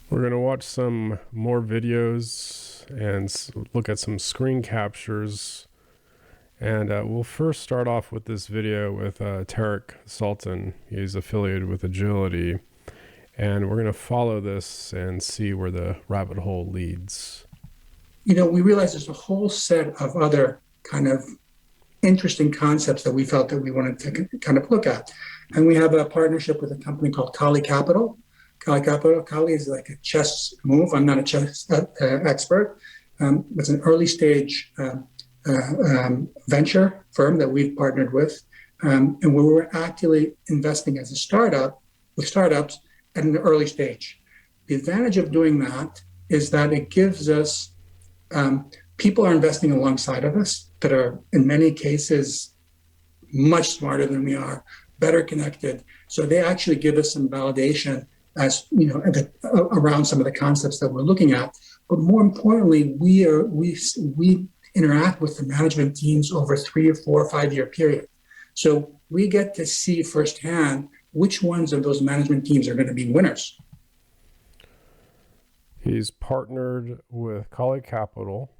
We're going to watch some more videos and look at some screen captures. And we'll first start off with this video with Tarek Sultan. He's affiliated with Agility. And we're going to follow this and see where the rabbit hole leads. We realized there's a whole set of other kind of interesting concepts that we felt that we wanted to kind of look at. And we have a partnership with a company called Colle Capital. Colle is like a chess move. I'm not a chess expert. It's an early stage venture firm that we've partnered with, and where we're actively investing as a startup with startups at an early stage. The advantage of doing that is that it gives us people are investing alongside of us that are in many cases much smarter than we are, better connected. So they actually give us some validation as around some of the concepts that we're looking at. But more importantly, we interact with the management teams over 3 or 4 or 5 year period. So we get to see firsthand which ones of those management teams are going to be winners. He's partnered with Colle Capital,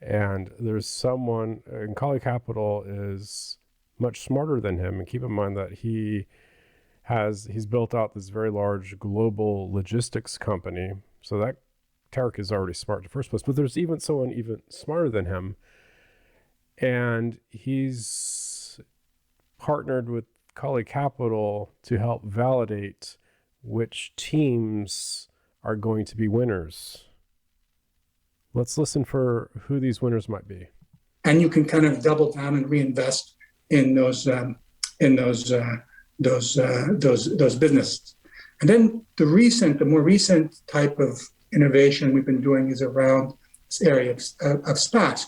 and there's someone, and Colle Capital is much smarter than him. And keep in mind that he's built out this very large global logistics company. So that Tarek is already smart in the first place, but there's even someone even smarter than him. And he's partnered with Colle Capital to help validate which teams are going to be winners. Let's listen for who these winners might be. And you can kind of double down and reinvest in those businesses. And then the more recent type of innovation we've been doing is around this area of SPACs.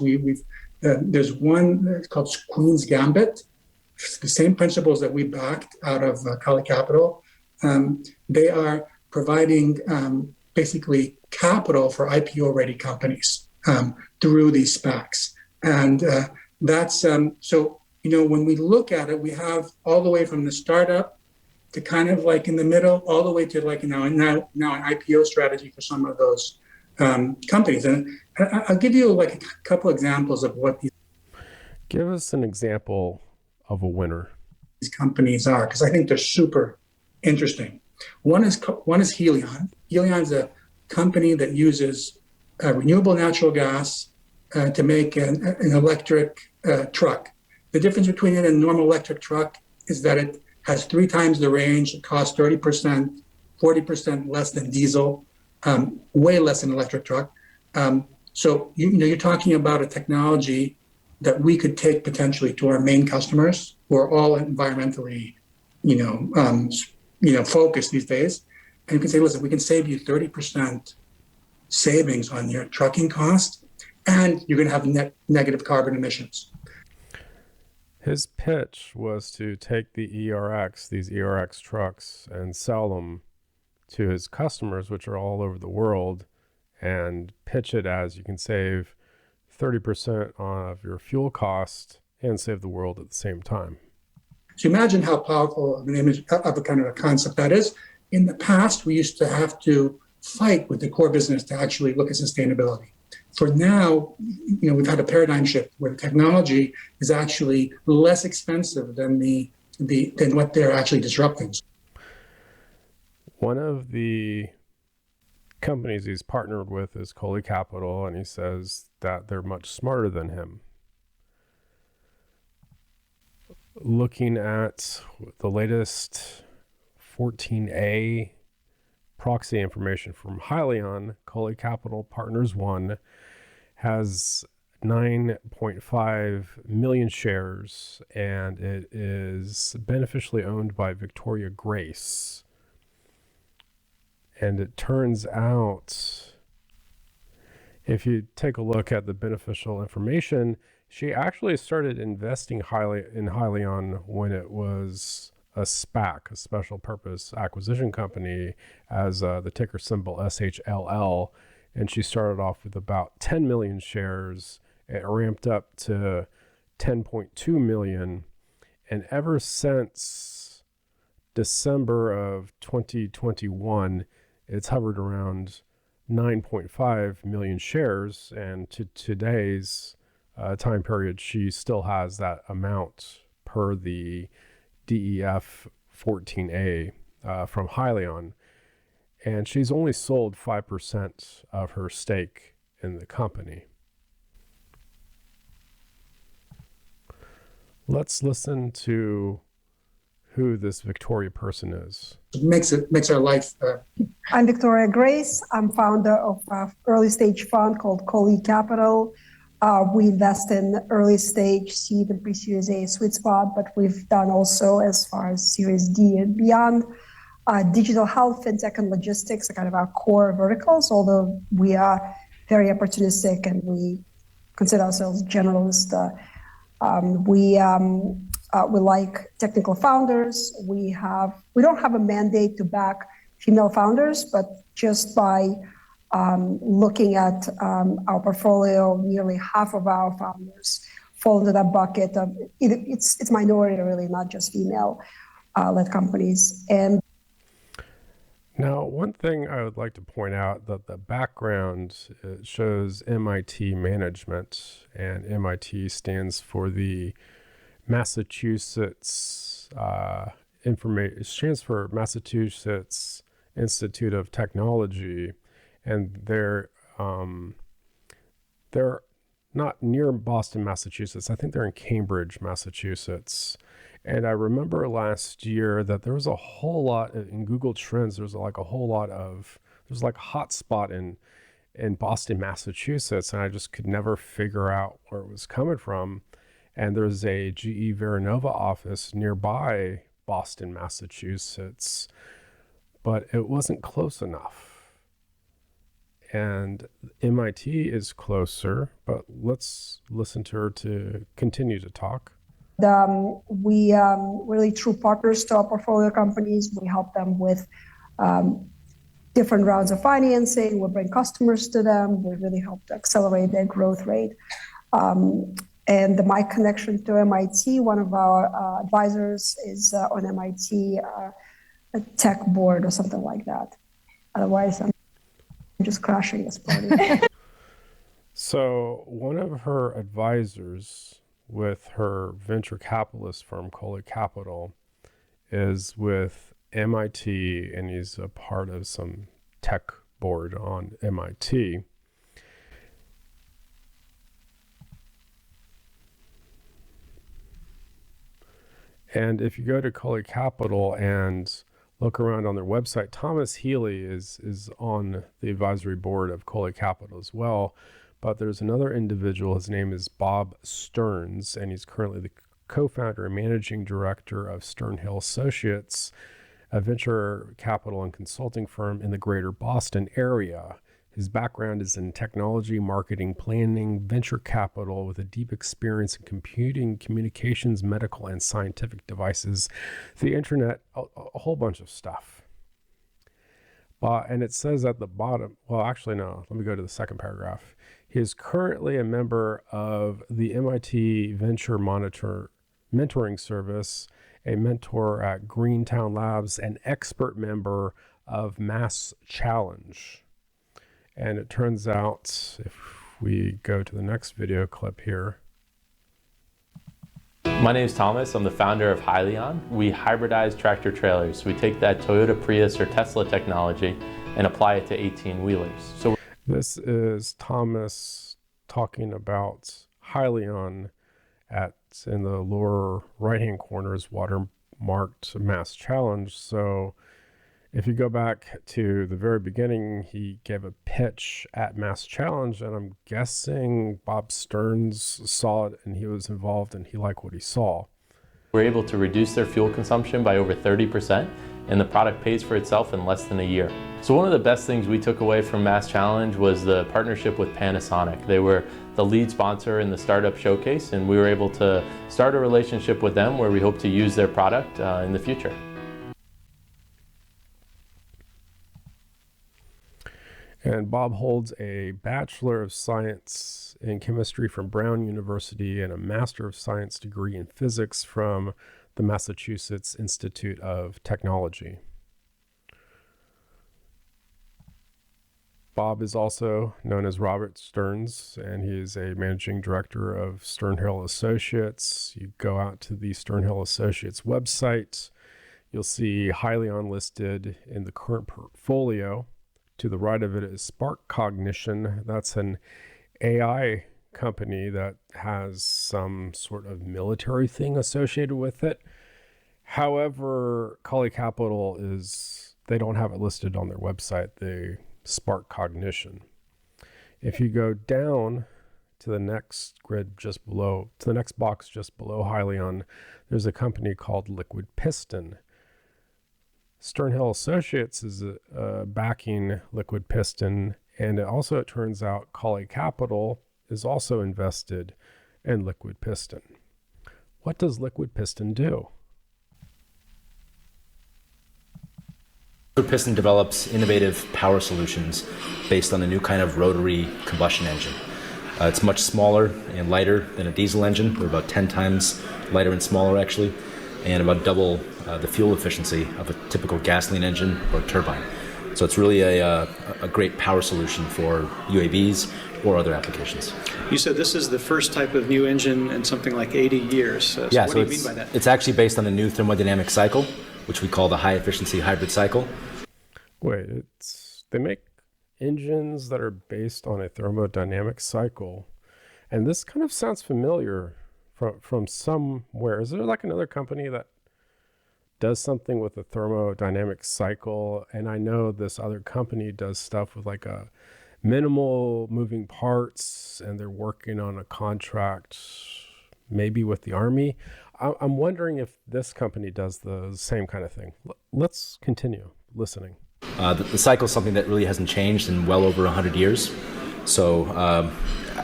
There's one called Queen's Gambit. It's the same principles that we backed out of Colle Capital. They are providing basically capital for IPO-ready companies through these SPACs. And that's so, when we look at it, we have all the way from the startup to kind of like in the middle, all the way to like now an IPO strategy for some of those companies. And I'll give you like a couple examples of what these. Give us an example of a winner. These companies are, because I think they're super interesting. One is HYLN. HYLN is a company that uses renewable natural gas to make an electric truck. The difference between it and a normal electric truck is that it has 3 times the range. It costs 30%, 40% less than diesel, way less than an electric truck. So you're talking about a technology that we could take potentially to our main customers who are all environmentally, focused these days. And you can say, listen, we can save you 30% savings on your trucking cost, and you're going to have negative carbon emissions. His pitch was to take these ERX trucks, and sell them to his customers, which are all over the world, and pitch it as you can save 30% of your fuel cost and save the world at the same time. So imagine how powerful of an image of a kind of a concept that is. In the past, we used to have to fight with the core business to actually look at sustainability. For now, we've had a paradigm shift where the technology is actually less expensive than than what they're actually disrupting. One of the companies he's partnered with is Colle Capital, and he says that they're much smarter than him. Looking at the latest 14A proxy information from HYLN, Colle Capital Partners 1 has 9.5 million shares, and it is beneficially owned by Victoria Grace. And it turns out, if you take a look at the beneficial information, she actually started investing in HYLN when it was a SPAC, a special purpose acquisition company, as the ticker symbol SHLL. And she started off with about 10 million shares. It ramped up to 10.2 million. And ever since December of 2021, it's hovered around 9.5 million shares, and to today's time period, she still has that amount per the DEF 14A from HYLN, and she's only sold 5% of her stake in the company. Let's listen to who this Victoria person is. It makes our life. I'm Victoria Grace. I'm founder of an early stage fund called Colle Capital. We invest in early stage seed and pre-series A sweet spot, but we've done also as far as Series D and beyond. Digital health, fintech, and logistics are kind of our core verticals, although we are very opportunistic and we consider ourselves generalists. We like technical founders. We don't have a mandate to back female founders, but just by looking at our portfolio, nearly half of our founders fall into that bucket of it's minority, really, not just female led companies. And now, one thing I would like to point out that the background shows MIT management, and MIT stands for the Massachusetts stands for Massachusetts Institute of Technology, and they're not near Boston, Massachusetts. I think they're in Cambridge, Massachusetts. And I remember last year that there was a whole lot in Google Trends. There's like a hotspot in Boston, Massachusetts, and I just could never figure out where it was coming from. And there's a GE Veranova office nearby Boston, Massachusetts, but it wasn't close enough. And MIT is closer, but let's listen to her to continue to talk. We really true partners to our portfolio companies. We help them with different rounds of financing. We bring customers to them. We really help to accelerate their growth rate. And my connection to MIT, one of our advisors is on MIT a tech board or something like that. Otherwise, I'm just crashing this party. So one of her advisors with her venture capitalist firm, Colle Capital, is with MIT, and he's a part of some tech board on MIT. And if you go to Colle Capital and look around on their website, Thomas Healy is on the advisory board of Colle Capital as well. But there's another individual, his name is Bob Stearns, and he's currently the co-founder and managing director of Sternhill Associates, a venture capital and consulting firm in the greater Boston area. His background is in technology, marketing, planning, venture capital, with a deep experience in computing, communications, medical, and scientific devices, the internet, a whole bunch of stuff. And it says at the bottom, well, actually, no, let me go to the second paragraph. He is currently a member of the MIT Venture Mentoring Service, a mentor at Greentown Labs, an expert member of Mass Challenge. And it turns out, if we go to the next video clip here. My name is Thomas. I'm the founder of HYLN. We hybridize tractor trailers. We take that Toyota Prius or Tesla technology and apply it to 18-wheelers. So this is Thomas talking about HYLN in the lower right-hand corner is watermarked Mass Challenge. So if you go back to the very beginning, he gave a pitch at Mass Challenge, and I'm guessing Bob Stearns saw it and he was involved and he liked what he saw. We're able to reduce their fuel consumption by over 30%, and the product pays for itself in less than a year. So one of the best things we took away from Mass Challenge was the partnership with Panasonic. They were the lead sponsor in the startup showcase, and we were able to start a relationship with them where we hope to use their product in the future. And Bob holds a Bachelor of Science in Chemistry from Brown University and a Master of Science degree in Physics from the Massachusetts Institute of Technology. Bob is also known as Robert Stearns, and he is a managing director of Sternhill Associates. You go out to the Sternhill Associates website, you'll see HYLN listed in the current portfolio. To the right of it is Spark Cognition. That's an AI company that has some sort of military thing associated with it. However, Colle Capital they don't have it listed on their website, the Spark Cognition. If you go down to the next grid just below, to the next box just below HYLN, there's a company called Liquid Piston. Sternhill Associates is backing Liquid Piston, and it turns out Colle Capital is also invested in Liquid Piston. What does Liquid Piston do? Liquid Piston develops innovative power solutions based on a new kind of rotary combustion engine. It's much smaller and lighter than a diesel engine. They're about 10 times lighter and smaller, actually, and about double the fuel efficiency of a typical gasoline engine or turbine. So it's really a great power solution for UAVs or other applications. You said this is the first type of new engine in something like 80 years. So yeah, what do you mean by that? It's actually based on a new thermodynamic cycle, which we call the high efficiency hybrid cycle. Wait, they make engines that are based on a thermodynamic cycle, and this kind of sounds familiar from somewhere. Is there like another company that does something with a thermodynamic cycle? And I know this other company does stuff with like a minimal moving parts, and they're working on a contract maybe with the Army. I'm wondering if this company does the same kind of thing. Let's continue listening. The cycle is something that really hasn't changed in well over 100 years. So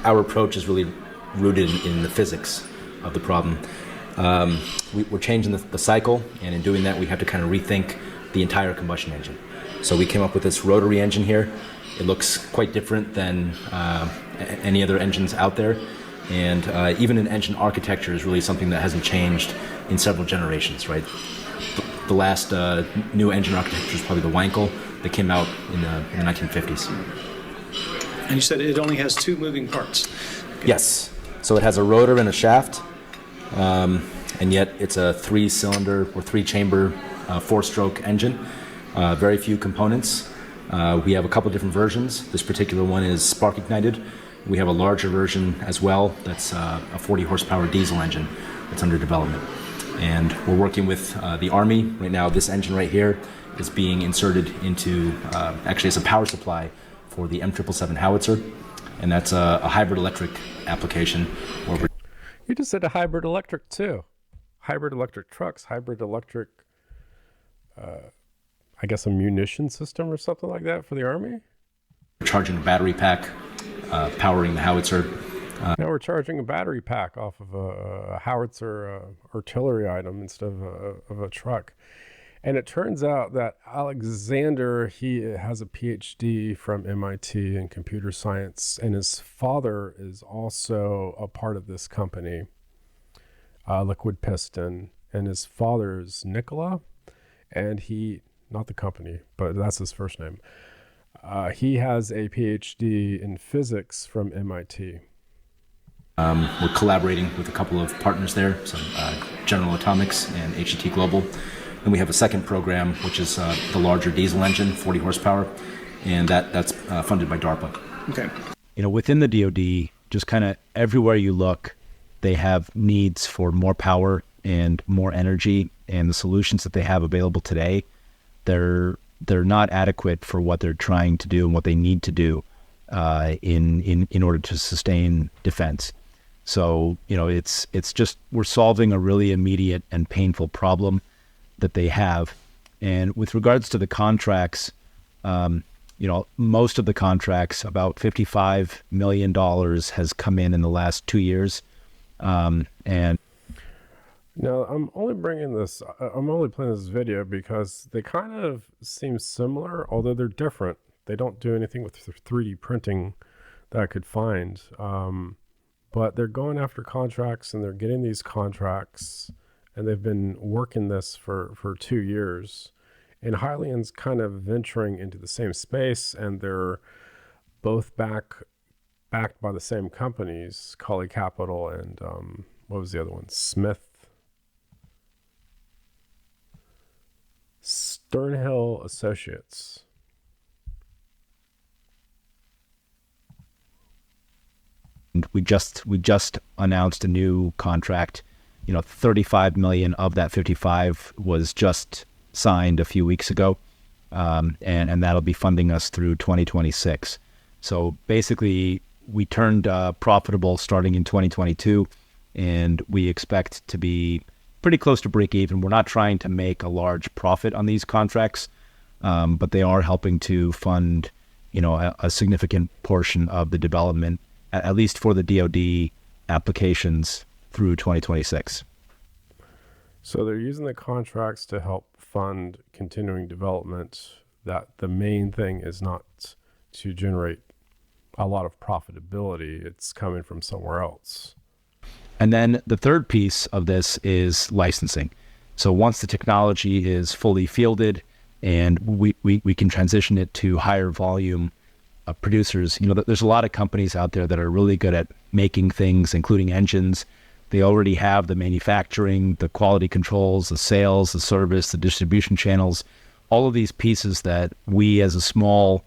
our approach is really rooted in the physics of the problem. We're changing the cycle, and in doing that, we have to kind of rethink the entire combustion engine. So we came up with this rotary engine here. It looks quite different than any other engines out there. And even in engine architecture is really something that hasn't changed in several generations, right? The last new engine architecture is probably the Wankel that came out in the 1950s. And you said it only has two moving parts. Okay. Yes. So it has a rotor and a shaft, and yet it's a 3-cylinder or 3-chamber 4-stroke engine. Very few components. We have a couple different versions. This particular one is spark ignited. We have a larger version as well that's a 40 horsepower diesel engine that's under development. And we're working with the Army. Right now, this engine right here is being inserted into, actually as a power supply for the M777 howitzer. And that's a hybrid electric application. Where You just said a hybrid electric too. Hybrid electric trucks, hybrid electric, I guess a munition system or something like that for the Army? we're charging a battery pack, powering the howitzer. Now we're charging a battery pack off of a howitzer artillery item instead of a truck. And it turns out that Alexander, he has a PhD from MIT in computer science, and his father is also a part of this company, Liquid Piston. And his father is Nikola, and not the company, but that's his first name. He has a PhD in physics from MIT. We're collaborating with a couple of partners there, so General Atomics and HET Global. And we have a second program, which is the larger diesel engine, 40 horsepower, and that's funded by DARPA. Okay. You know, within the DoD, just kind of everywhere you look, they have needs for more power and more energy, and the solutions that they have available today, they're not adequate for what they're trying to do and what they need to do in order to sustain defense. So, you know, it's just, we're solving a really immediate and painful problem that they have. And with regards to the contracts, you know, most of the contracts, about $55 million has come in the last 2 years. And now I'm only playing this video because they kind of seem similar, although they're different. They don't do anything with 3D printing that I could find. But they're going after contracts, and they're getting these contracts, and they've been working this for 2 years. And HYLN's kind of venturing into the same space, and they're both backed by the same companies, Colle Capital and what was the other one? Sternhill Associates. And we just announced a new contract. 35 million of that 55 was just signed a few weeks ago, and that'll be funding us through 2026. So basically, we turned profitable starting in 2022, and we expect to be pretty close to break even. We're not trying to make a large profit on these contracts, but they are helping to fund, a significant portion of the development, at least for the DoD applications through 2026. So they're using the contracts to help fund continuing development. That the main thing is not to generate a lot of profitability. It's coming from somewhere else. And then the third piece of this is licensing. So once the technology is fully fielded and we can transition it to higher volume producers, there's a lot of companies out there that are really good at making things, including engines. They already have the manufacturing, the quality controls, the sales, the service, the distribution channels, all of these pieces that we as a small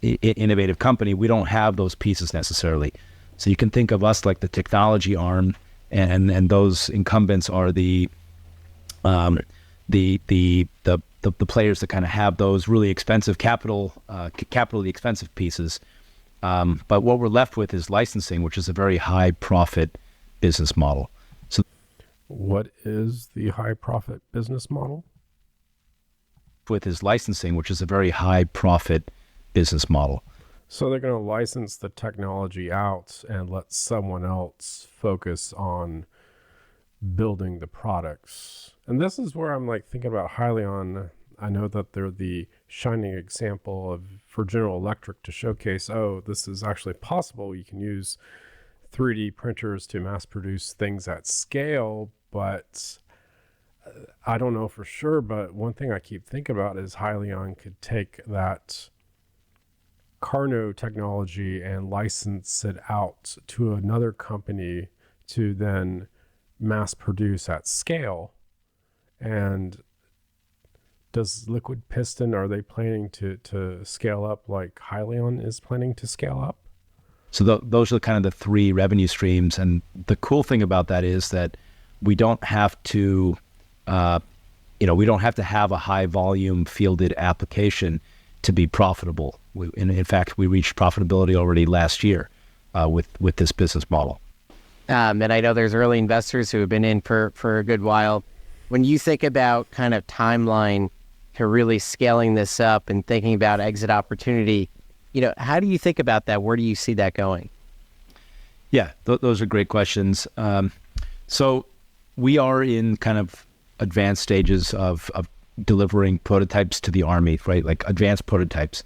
innovative company, we don't have those pieces necessarily. So you can think of us like the technology arm, and those incumbents are the players that kind of have those really expensive capitally expensive pieces. But what we're left with is licensing, which is a very high profit business model. So what is the high profit business model? With his licensing, which is a very high profit business model. So they're going to license the technology out and let someone else focus on building the products. And this is where I'm thinking about HYLN. I know that they're the shining example for General Electric to showcase, this is actually possible. You can use 3D printers to mass produce things at scale, but I don't know for sure. But one thing I keep thinking about is HYLN could take that Carno technology and license it out to another company to then mass produce at scale. And does Liquid Piston, are they planning to scale up like HYLN is planning to scale up? So those are kind of the three revenue streams. And the cool thing about that is that we don't have to, we don't have to have a high volume fielded application to be profitable. In fact, we reached profitability already last year with this business model. And I know there's early investors who have been in for a good while. When you think about kind of timeline to really scaling this up and thinking about exit opportunity, how do you think about that? Where do you see that going? Yeah, those are great questions. So we are in kind of advanced stages of delivering prototypes to the Army, right? Like advanced prototypes.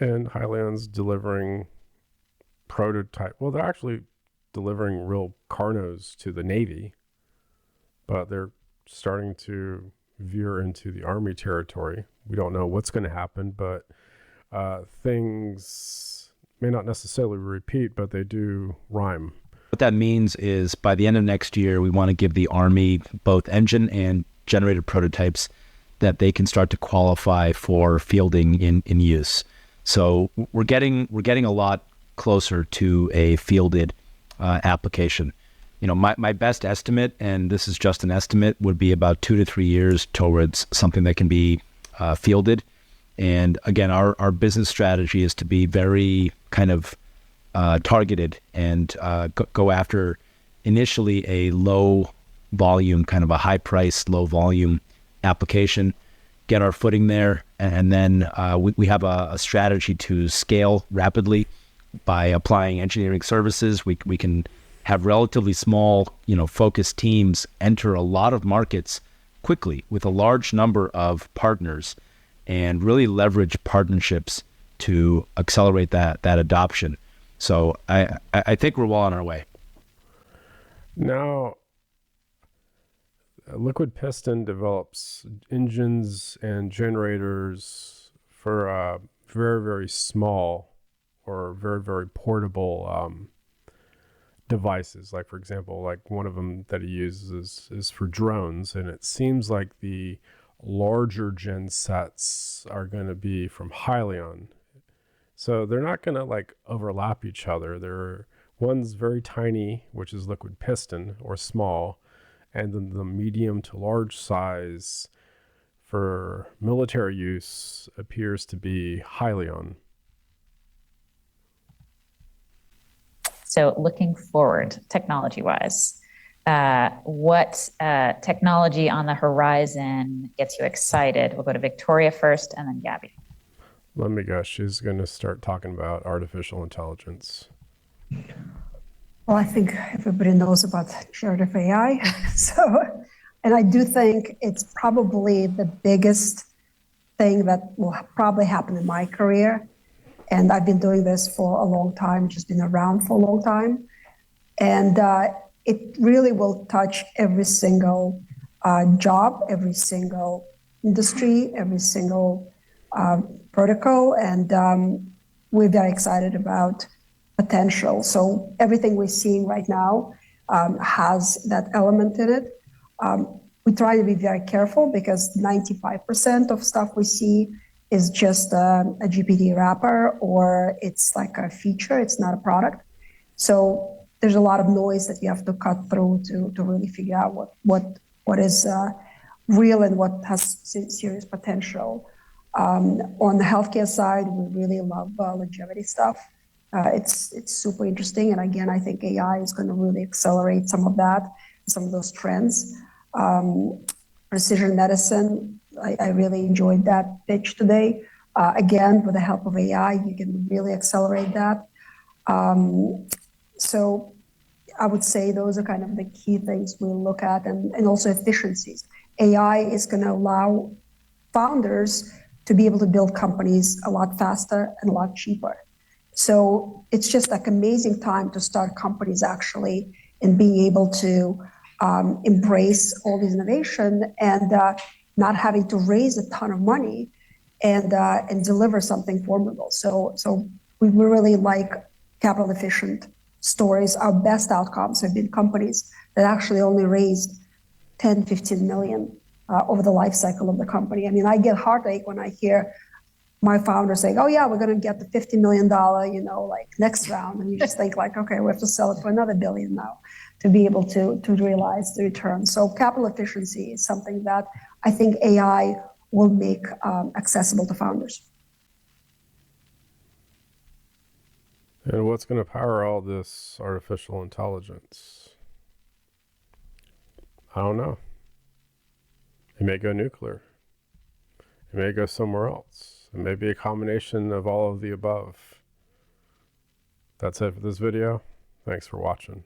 And HYLN's delivering prototype. Well, they're actually delivering real Carnos to the Navy, but they're starting to veer into the Army territory. We don't know what's going to happen, but things may not necessarily repeat, but they do rhyme. What that means is by the end of next year, we want to give the Army both engine and generator prototypes that they can start to qualify for fielding in use. So we're getting a lot closer to a fielded application. My best estimate, and this is just an estimate, would be about 2 to 3 years towards something that can be fielded. And again, our business strategy is to be very kind of targeted and go after initially a low volume, kind of a high price, low volume application, get our footing there, and then we have a strategy to scale rapidly by applying engineering services. We can have relatively small, focused teams enter a lot of markets quickly with a large number of partners and really leverage partnerships to accelerate that adoption. So I think we're well on our way. Now, Liquid Piston develops engines and generators for very, very small are very, very portable devices. Like, for example, like one of them that he uses is for drones, and it seems like the larger gen sets are going to be from HYLN. So they're not going to like overlap each other. One's very tiny, which is liquid piston or small, and then the medium to large size for military use appears to be HYLN. So looking forward, technology-wise, what technology on the horizon gets you excited? We'll go to Victoria first and then Gabby. Let me guess, she's going to start talking about artificial intelligence. Well, I think everybody knows about generative AI. And I do think it's probably the biggest thing that will probably happen in my career. And I've been doing this for a long time, just been around for a long time. And it really will touch every single job, every single industry, every single vertical. And we're very excited about potential. So everything we're seeing right now has that element in it. We try to be very careful because 95% of stuff we see is just a GPT wrapper, or it's like a feature, it's not a product. So there's a lot of noise that you have to cut through to really figure out what is real and what has serious potential. On the healthcare side, we really love longevity stuff. It's super interesting. And again, I think AI is going to really accelerate some of that, some of those trends. Precision medicine, I really enjoyed that pitch today. Again, with the help of AI, you can really accelerate that. So I would say those are kind of the key things we look at, and also efficiencies. AI is going to allow founders to be able to build companies a lot faster and a lot cheaper. So it's just like amazing time to start companies actually, and being able to embrace all this innovation and not having to raise a ton of money and deliver something formidable. So we really like capital efficient stories. Our best outcomes have been companies that actually only raised 10, 15 million over the life cycle of the company. I mean, I get heartache when I hear my founder saying, "Oh yeah, we're going to get the $50 million, like next round," and you just think like, okay, we have to sell it for another $1 billion now to be able to realize the return. So capital efficiency is something that I think AI will make accessible to founders. And what's going to power all this artificial intelligence? I don't know. It may go nuclear. It may go somewhere else. It may be a combination of all of the above. That's it for this video. Thanks for watching.